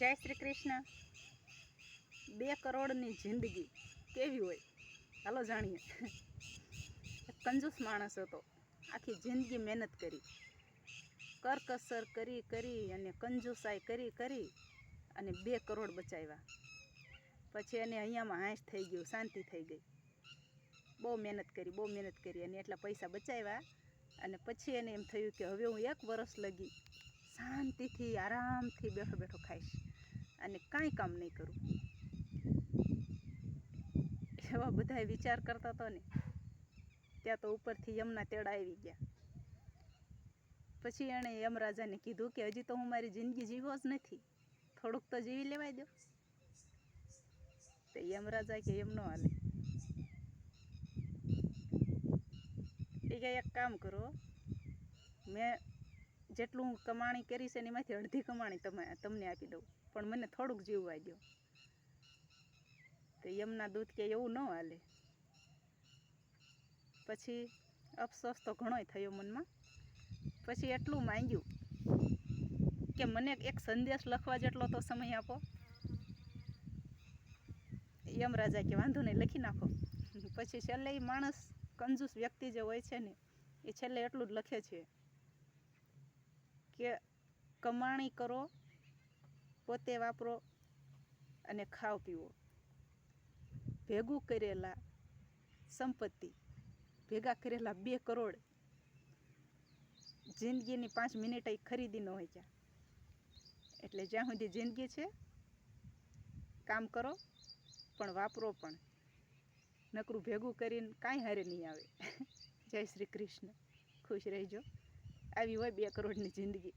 જય શ્રી કૃષ્ણ। 2 કરોડની જિંદગી કેવી હોય હાલો જાણીએ। એક કંજૂસ માણસ હતો, આખી જિંદગી મહેનત કરી, કરકસર કરી અને કંજૂસાઈ કરી અને 2 કરોડ બચાવ્યા। પછી એને અહીંયામાં હાંસ થઈ ગયું, શાંતિ થઈ ગઈ। બહુ મહેનત કરી અને એટલા પૈસા બચાવ્યા અને પછી એને એમ થયું કે હવે હું 1 વર્ષ લગી શાંતિથી આરામથી બેઠો ખાઈશ અને કાંઈ કામ નહીં કરું। એવા બધા વિચાર કરતા હતો ને ત્યાં તો ઉપરથી યમના તેડા આવી ગયા। પછી એણે યમરાજાને કીધું કે હજી તો હું મારી જિંદગી જીવો જ નથી, થોડુંક તો જીવી લેવાય દો। તો યમરાજા કે એમ ન હાલે, એ કે એક કામ કરો, મેં જેટલું હું કમાણી કરી છે એમાંથી અડધી કમાણી તમને આપી દઉં, પણ મને થોડુંક જીવવા દો। તો યમના દૂત કે એવું ન હાલે। પછી અફસોસ તો ઘણોય થયો મનમાં। પછી એટલું માંગ્યું કે મને એક સંદેશ લખવા જેટલો તો સમય આપો। યમરાજા કે વાંધો નહીં, લખી નાખો। પછી છેલ્લે એ માણસ, કંજૂસ વ્યક્તિ જે હોય છે ને, એ છેલ્લે એટલું જ લખે છે કે કમાણી કરો, પોતે વાપરો અને ખાઓ પીવો। ભેગું કરેલા સંપત્તિ, ભેગા કરેલા 2 કરોડ જિંદગીની 5 મિનિટ ખરીદી ન હોય ક્યાં। એટલે જ્યાં સુધી જિંદગી છે કામ કરો પણ વાપરો પણ, નકરું ભેગું કરીને કાંઈ હારે નહીં આવે। જય શ્રી કૃષ્ણ, ખુશ રહેજો। આવી હોય 2 કરોડની જિંદગી।